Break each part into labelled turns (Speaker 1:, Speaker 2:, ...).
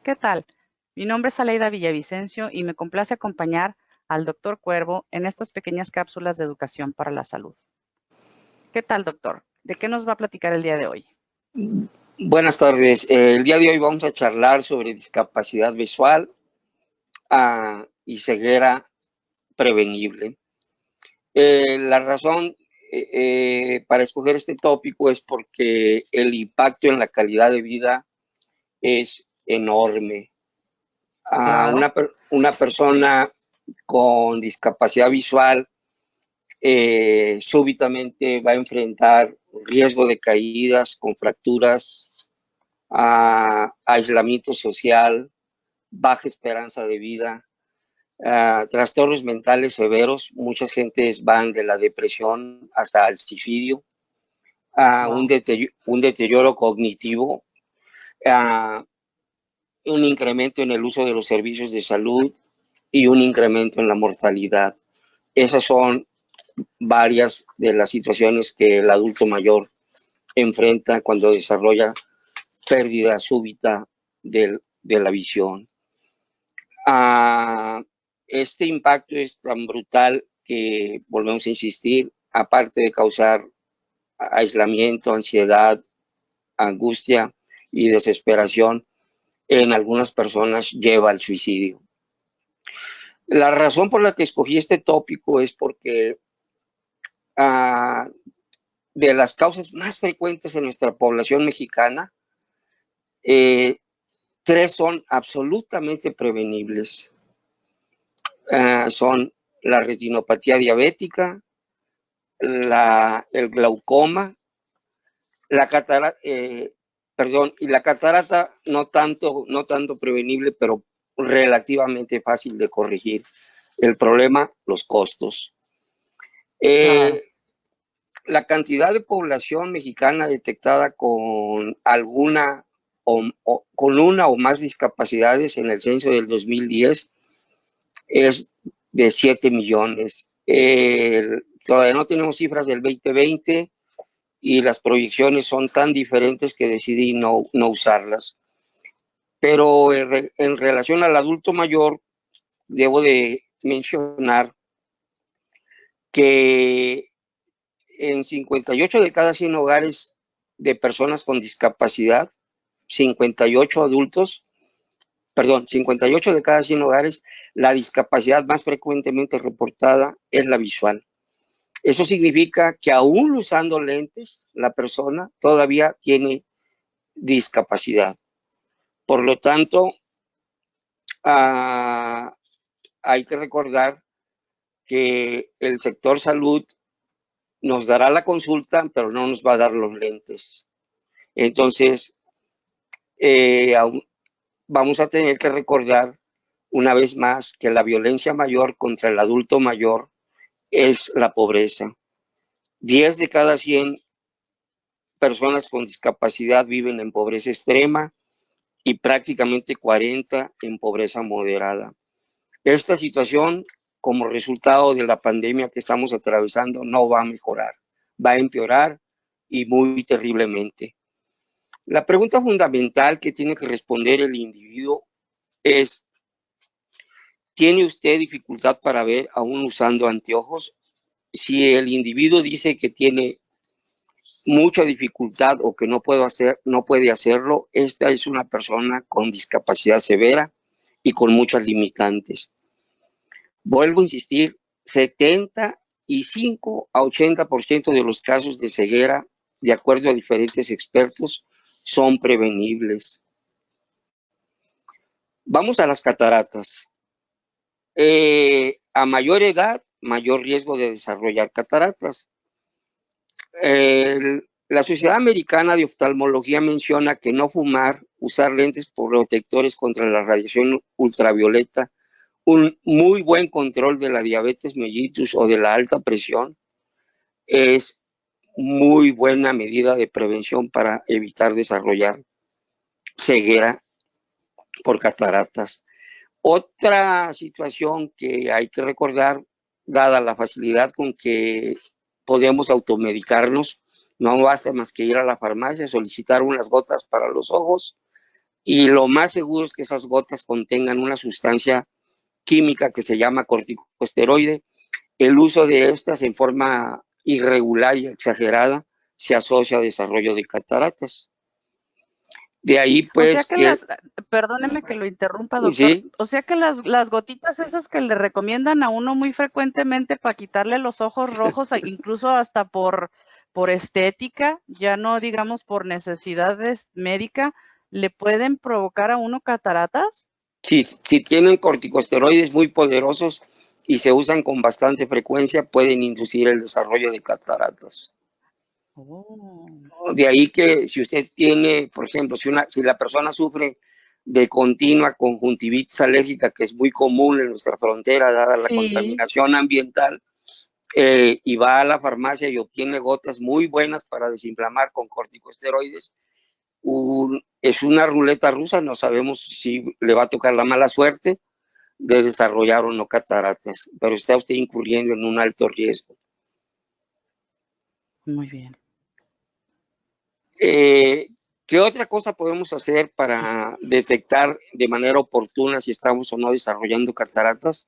Speaker 1: ¿Qué tal? Mi nombre es Aleida Villavicencio y me complace acompañar al doctor Cuervo en estas pequeñas cápsulas de educación para la salud. ¿Qué tal, doctor? ¿De qué nos va a platicar el día de hoy?
Speaker 2: Buenas tardes. El día de hoy vamos a charlar sobre discapacidad visual y ceguera prevenible. La razón para escoger este tópico es porque el impacto en la calidad de vida es enorme.
Speaker 1: Claro.
Speaker 2: Una persona con discapacidad visual súbitamente va a enfrentar riesgo de caídas con fracturas, aislamiento social, baja esperanza de vida, trastornos mentales severos. Muchas gentes van de la depresión hasta el suicidio,
Speaker 1: Wow.
Speaker 2: un deterioro cognitivo, uh, un incremento en el uso de los servicios de salud y un incremento en la mortalidad. Esas son varias de las situaciones que el adulto mayor enfrenta cuando desarrolla pérdida súbita de la visión. Este impacto es tan brutal que, volvemos a insistir, aparte de causar aislamiento, ansiedad, angustia y desesperación, en algunas personas lleva al suicidio. La razón por la que escogí este tópico es porque uh, de las causas más frecuentes en nuestra población mexicana, tres son absolutamente prevenibles. Son la retinopatía diabética, el glaucoma, la catarata, y la catarata no tanto prevenible, pero relativamente fácil de corregir. El problema, los costos.
Speaker 1: Claro.
Speaker 2: La cantidad de población mexicana detectada con alguna con una o más discapacidades en el censo del 2010 es de 7 millones. Todavía no tenemos cifras del 2020 y las proyecciones son tan diferentes que decidí no usarlas. Pero en relación al adulto mayor, debo de mencionar que en 58 de cada 100 hogares de personas con discapacidad, 58 adultos, perdón, 58 de cada 100 hogares, la discapacidad más frecuentemente reportada es la visual. Eso significa que aún usando lentes, la persona todavía tiene discapacidad. Por lo tanto, hay que recordar que el sector salud nos dará la consulta, pero no nos va a dar los lentes. Entonces, vamos a tener que recordar una vez más que la violencia mayor contra el adulto mayor es la pobreza. 10 de cada 100 personas con discapacidad viven en pobreza extrema y prácticamente 40 en pobreza moderada. Esta situación, como resultado de la pandemia que estamos atravesando, no va a mejorar, va a empeorar y muy terriblemente. La pregunta fundamental que tiene que responder el individuo es: ¿tiene usted dificultad para ver aún usando anteojos? Si el individuo dice que tiene mucha dificultad o que no puede hacerlo, esta es una persona con discapacidad severa y con muchas limitantes. Vuelvo a insistir, 75 a 80% de los casos de ceguera, de acuerdo a diferentes expertos, son prevenibles. Vamos a las cataratas. A mayor edad, mayor riesgo de desarrollar cataratas. La Sociedad Americana de Oftalmología menciona que no fumar, usar lentes protectores contra la radiación ultravioleta, un muy buen control de la diabetes mellitus o de la alta presión es muy buena medida de prevención para evitar desarrollar ceguera por cataratas. Otra situación que hay que recordar, dada la facilidad con que podemos automedicarnos, no basta más que ir a la farmacia, solicitar unas gotas para los ojos y lo más seguro es que esas gotas contengan una sustancia química que se llama corticosteroide. El uso de estas en forma irregular y exagerada se asocia a desarrollo de cataratas. De ahí
Speaker 1: O sea
Speaker 2: pues
Speaker 1: que
Speaker 2: que,
Speaker 1: perdóneme que lo interrumpa, doctor.
Speaker 2: sí,
Speaker 1: O sea que las gotitas esas que le recomiendan a uno muy frecuentemente para quitarle los ojos rojos, incluso hasta por estética, ya no digamos por necesidades médica, ¿le pueden provocar a uno cataratas?
Speaker 2: si tienen corticosteroides muy poderosos y se usan con bastante frecuencia, pueden inducir el desarrollo de cataratas.
Speaker 1: Oh,
Speaker 2: De ahí que si usted tiene, por ejemplo, si la persona sufre de continua conjuntivitis alérgica, que es muy común en nuestra frontera, dada la
Speaker 1: sí,
Speaker 2: contaminación ambiental, y va a la farmacia y obtiene gotas muy buenas para desinflamar con corticosteroides, es una ruleta rusa, no sabemos si le va a tocar la mala suerte de desarrollar o no cataratas, pero está usted incurriendo en un alto riesgo.
Speaker 1: muy bien.
Speaker 2: ¿Qué otra cosa podemos hacer para detectar de manera oportuna si estamos o no desarrollando cataratas?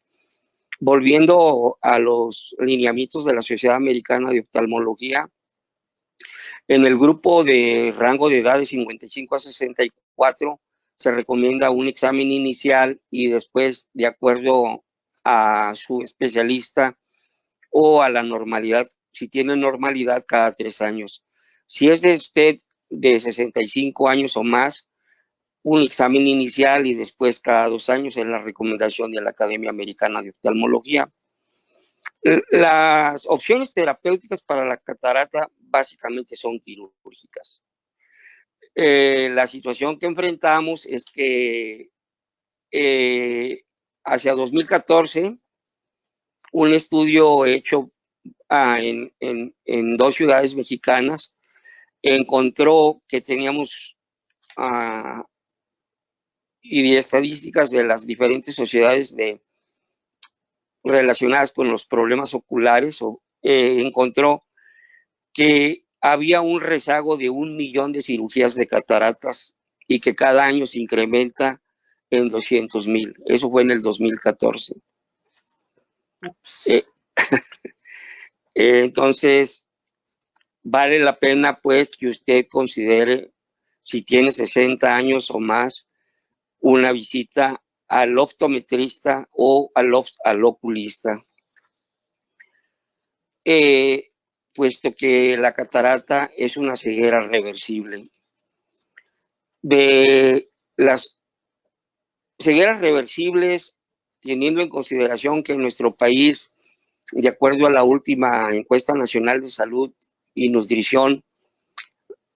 Speaker 2: Volviendo a los lineamientos de la Sociedad Americana de Oftalmología, en el grupo de rango de edad de 55 a 64 se recomienda un examen inicial y después, de acuerdo a su especialista o a la normalidad, si tiene normalidad, cada 3 años. Si es de usted de 65 años o más, un examen inicial y después cada 2 años es la recomendación de la Academia Americana de Oftalmología. Las opciones terapéuticas para la catarata básicamente son quirúrgicas. La situación que enfrentamos es que hacia 2014, un estudio hecho en 2 ciudades mexicanas encontró que teníamos y de estadísticas de las diferentes sociedades relacionadas con los problemas oculares, encontró que había un rezago de 1 millón de cirugías de cataratas y que cada año se incrementa en 200,000. Eso fue en el 2014.
Speaker 1: Ups.
Speaker 2: Eh, entonces, vale la pena pues que usted considere, si tiene 60 años o más, una visita al optometrista o al oculista, puesto que la catarata es una ceguera reversible. De las cegueras reversibles, teniendo en consideración que en nuestro país, de acuerdo a la última encuesta nacional de salud y nutrición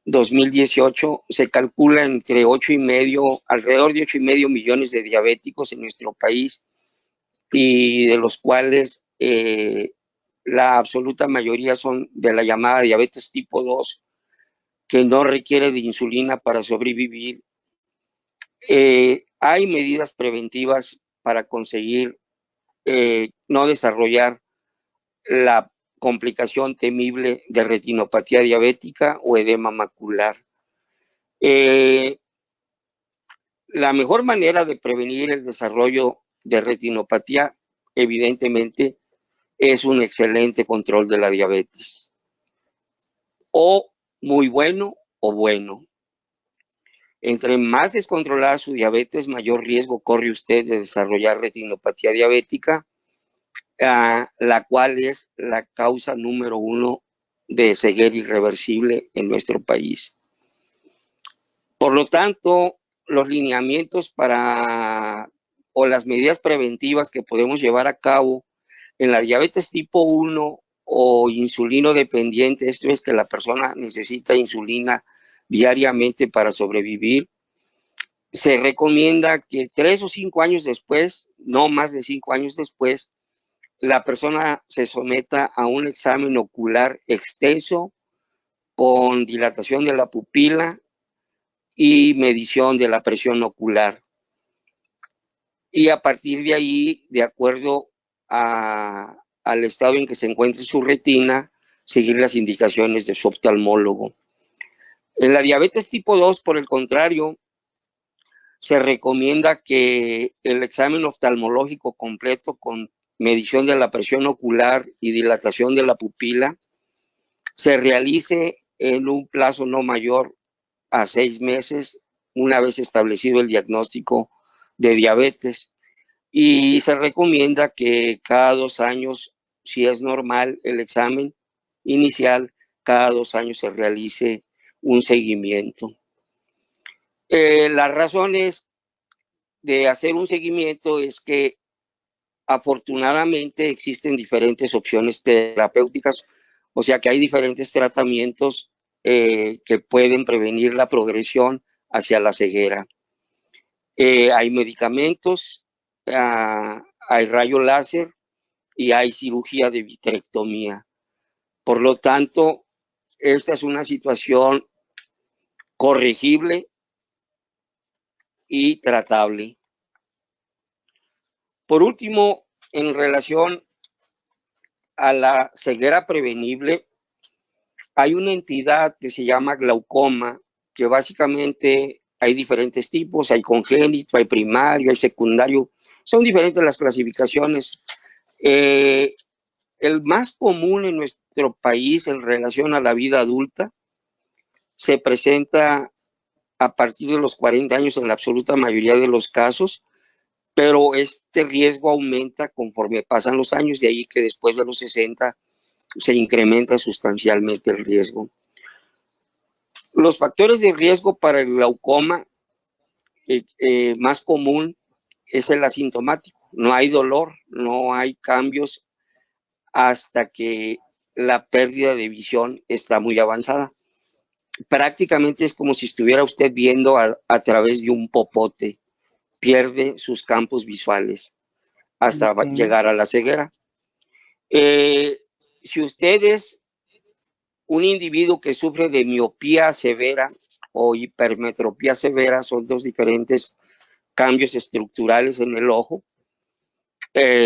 Speaker 2: 2018, se calcula entre 8,5, alrededor de 8,5 millones de diabéticos en nuestro país, y de los cuales la absoluta mayoría son de la llamada diabetes tipo 2, que no requiere de insulina para sobrevivir. Hay medidas preventivas para conseguir no desarrollar la complicación temible de retinopatía diabética o edema macular. La mejor manera de prevenir el desarrollo de retinopatía, evidentemente, es un excelente control de la diabetes, o muy bueno o bueno. Entre más descontrolada su diabetes, mayor riesgo corre usted de desarrollar retinopatía diabética, la cual es la causa número 1 de ceguera irreversible en nuestro país. Por lo tanto, los lineamientos o las medidas preventivas que podemos llevar a cabo en la diabetes tipo 1 o insulino dependiente, esto es que la persona necesita insulina diariamente para sobrevivir, se recomienda que 3 o 5 años después, no más de 5 años después, la persona se someta a un examen ocular extenso con dilatación de la pupila y medición de la presión ocular. Y a partir de ahí, de acuerdo al estado en que se encuentre su retina, seguir las indicaciones de su oftalmólogo. En la diabetes tipo 2, por el contrario, se recomienda que el examen oftalmológico completo con medición de la presión ocular y dilatación de la pupila se realice en un plazo no mayor a 6 meses, una vez establecido el diagnóstico de diabetes. Y se recomienda que cada 2 años, si es normal el examen inicial, cada 2 años se realice un seguimiento. Las razones de hacer un seguimiento es que afortunadamente existen diferentes opciones terapéuticas, o sea que hay diferentes tratamientos que pueden prevenir la progresión hacia la ceguera. Hay medicamentos, hay rayo láser y hay cirugía de vitrectomía. Por lo tanto, esta es una situación corregible y tratable. Por último, en relación a la ceguera prevenible, hay una entidad que se llama glaucoma, que básicamente hay diferentes tipos, hay congénito, hay primario, hay secundario, son diferentes las clasificaciones. El más común en nuestro país en relación a la vida adulta se presenta a partir de los 40 años en la absoluta mayoría de los casos, pero este riesgo aumenta conforme pasan los años, de ahí que después de los 60 se incrementa sustancialmente el riesgo. Los factores de riesgo para el glaucoma más común es el asintomático. No hay dolor, no hay cambios hasta que la pérdida de visión está muy avanzada. Prácticamente es como si estuviera usted viendo a través de un popote. Pierde sus campos visuales hasta llegar a la ceguera. Si usted es un individuo que sufre de miopía severa o hipermetropía severa, son dos diferentes cambios estructurales en el ojo,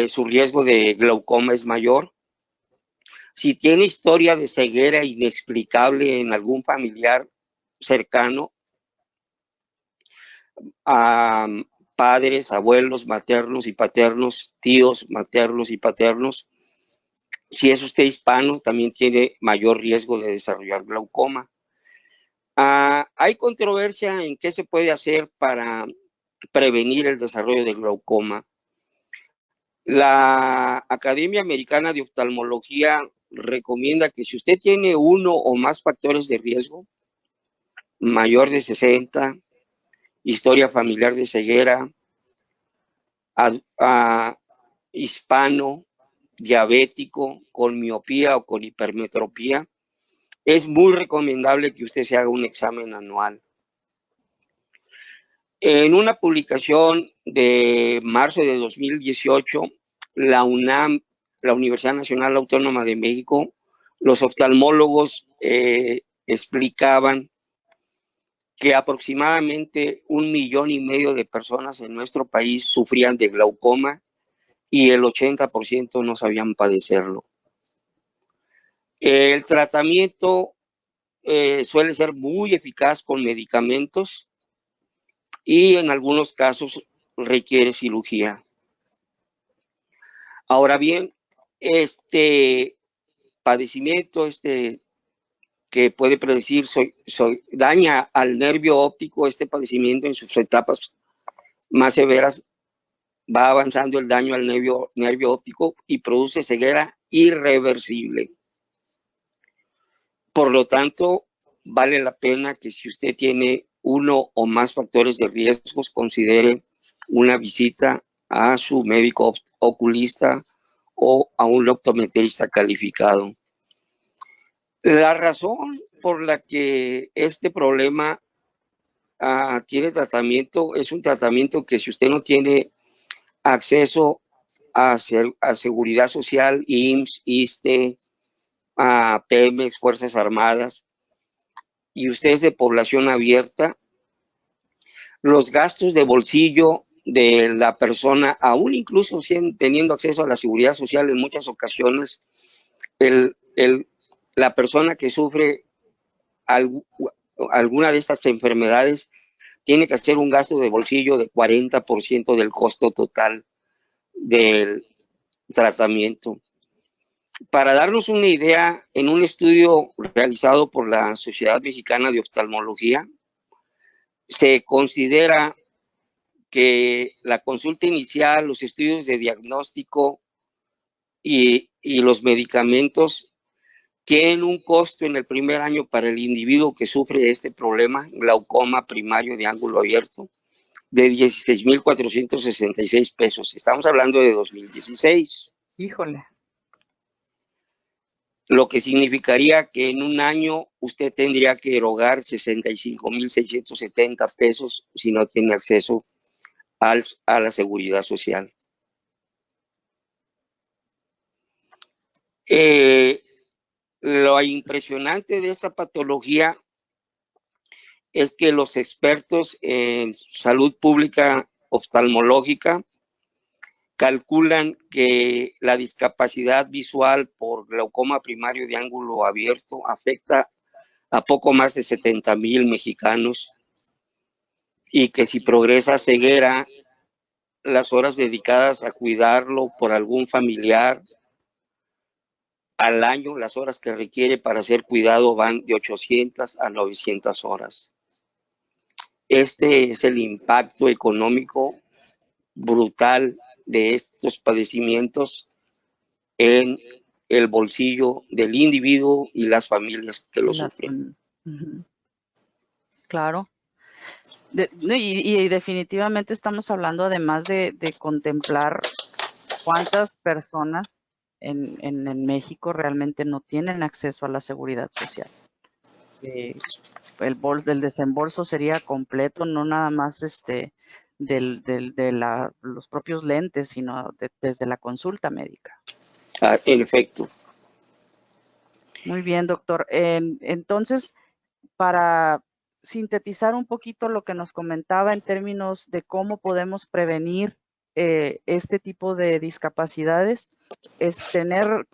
Speaker 2: su riesgo de glaucoma es mayor. Si tiene historia de ceguera inexplicable en algún familiar cercano, a padres, abuelos, maternos y paternos, tíos maternos y paternos, si es usted hispano, también tiene mayor riesgo de desarrollar glaucoma. Hay controversia en qué se puede hacer para prevenir el desarrollo del glaucoma. La Academia Americana de Oftalmología recomienda que si usted tiene uno o más factores de riesgo, mayor de 60, historia familiar de ceguera, hispano, diabético, con miopía o con hipermetropía, es muy recomendable que usted se haga un examen anual. En una publicación de marzo de 2018, la UNAM, la Universidad Nacional Autónoma de México, los oftalmólogos explicaban que aproximadamente 1,5 millones de personas en nuestro país sufrían de glaucoma y el 80% no sabían padecerlo. El tratamiento suele ser muy eficaz con medicamentos y en algunos casos requiere cirugía. Ahora bien, este padecimiento, que puede predecir, daña al nervio óptico. Este padecimiento en sus etapas más severas va avanzando el daño al nervio óptico y produce ceguera irreversible. Por lo tanto, vale la pena que si usted tiene uno o más factores de riesgos, considere una visita a su médico oculista o a un optometrista calificado. La razón por la que este problema tiene tratamiento es un tratamiento que si usted no tiene acceso a Seguridad Social, IMSS, ISSSTE, a Pemex, Fuerzas Armadas, y usted es de población abierta, los gastos de bolsillo de la persona, aún incluso teniendo acceso a la Seguridad Social en muchas ocasiones, la persona que sufre alguna de estas enfermedades tiene que hacer un gasto de bolsillo de 40% del costo total del tratamiento. Para darnos una idea, en un estudio realizado por la Sociedad Mexicana de Oftalmología, se considera que la consulta inicial, los estudios de diagnóstico y los medicamentos tienen un costo en el primer año para el individuo que sufre este problema, glaucoma primario de ángulo abierto, de 16,466 pesos. Estamos hablando de 2016.
Speaker 1: Híjole.
Speaker 2: Lo que significaría que en un año usted tendría que erogar 65,670 pesos si no tiene acceso a la seguridad social. Lo impresionante de esta patología es que los expertos en salud pública oftalmológica calculan que la discapacidad visual por glaucoma primario de ángulo abierto afecta a poco más de 70,000 mexicanos y que si progresa a ceguera, las horas dedicadas a cuidarlo por algún familiar al año, las horas que requiere para ser cuidado van de 800 a 900 horas. Este es el impacto económico brutal de estos padecimientos en el bolsillo del individuo y las familias que lo sufren.
Speaker 1: Claro. Y definitivamente estamos hablando además de contemplar cuántas personas en México realmente no tienen acceso a la seguridad social. El desembolso sería completo, no nada más los propios lentes, sino desde la consulta médica.
Speaker 2: En efecto.
Speaker 1: Muy bien, doctor. Entonces, para sintetizar un poquito lo que nos comentaba en términos de cómo podemos prevenir este tipo de discapacidades, es tener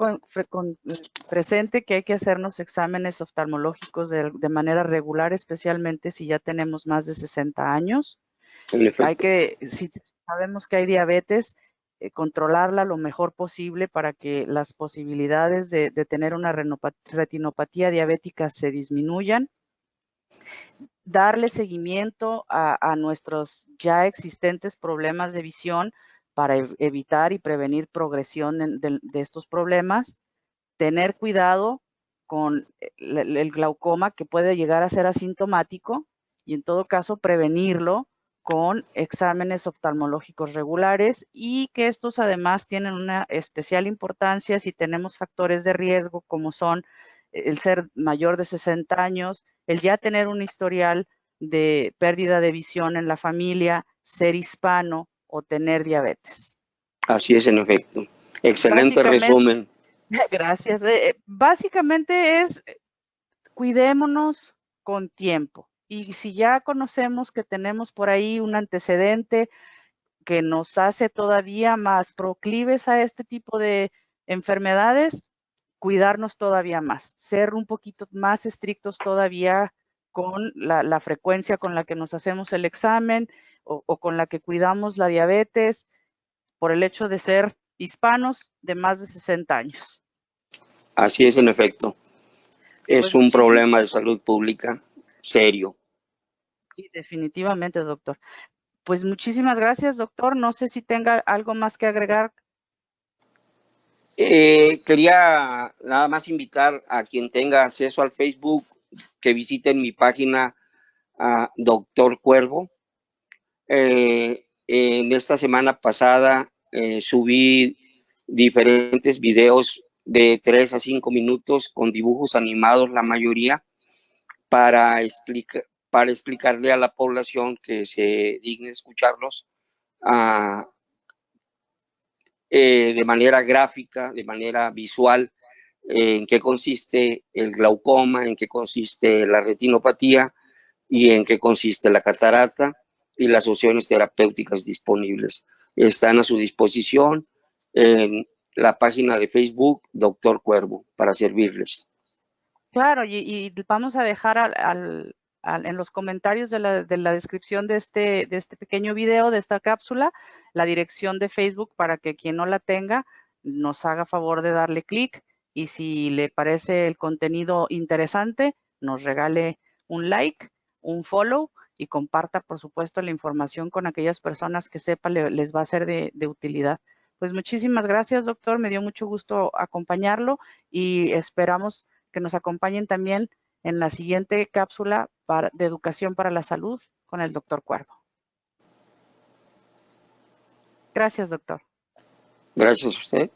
Speaker 1: presente que hay que hacernos exámenes oftalmológicos de manera regular, especialmente si ya tenemos más de 60 años. Si sabemos que hay diabetes, controlarla lo mejor posible para que las posibilidades de tener una retinopatía diabética se disminuyan. Darle seguimiento a nuestros ya existentes problemas de visión para evitar y prevenir progresión de estos problemas. Tener cuidado con el glaucoma, que puede llegar a ser asintomático, y en todo caso prevenirlo con exámenes oftalmológicos regulares, y que estos además tienen una especial importancia si tenemos factores de riesgo como son el ser mayor de 60 años, el ya tener un historial de pérdida de visión en la familia, ser hispano o tener diabetes.
Speaker 2: Así es, en efecto. Excelente resumen.
Speaker 1: Gracias. Básicamente es cuidémonos con tiempo. Y si ya conocemos que tenemos por ahí un antecedente que nos hace todavía más proclives a este tipo de enfermedades, cuidarnos todavía más, ser un poquito más estrictos todavía con la frecuencia con la que nos hacemos el examen o con la que cuidamos la diabetes por el hecho de ser hispanos de más de 60 años.
Speaker 2: Así es, en efecto. Es un problema de salud pública serio.
Speaker 1: Sí, definitivamente, doctor. Pues muchísimas gracias, doctor. No sé si tenga algo más que agregar.
Speaker 2: Quería nada más invitar a quien tenga acceso al Facebook que visiten mi página Doctor Cuervo. En esta semana pasada subí diferentes videos de 3 a 5 minutos con dibujos animados, la mayoría, para explicarle a la población que se digne escucharlos de manera gráfica, de manera visual, en qué consiste el glaucoma, en qué consiste la retinopatía y en qué consiste la catarata y las opciones terapéuticas disponibles. Están a su disposición en la página de Facebook Doctor Cuervo para servirles.
Speaker 1: Claro, y vamos a dejar en los comentarios de la descripción de este pequeño video, de esta cápsula, la dirección de Facebook para que quien no la tenga nos haga favor de darle clic y si le parece el contenido interesante, nos regale un like, un follow y comparta, por supuesto, la información con aquellas personas que sepa les va a ser de utilidad. Pues muchísimas gracias, doctor. Me dio mucho gusto acompañarlo y esperamos que nos acompañen también en la siguiente cápsula de educación para la salud con el doctor Cuervo. Gracias, doctor.
Speaker 2: Gracias a usted.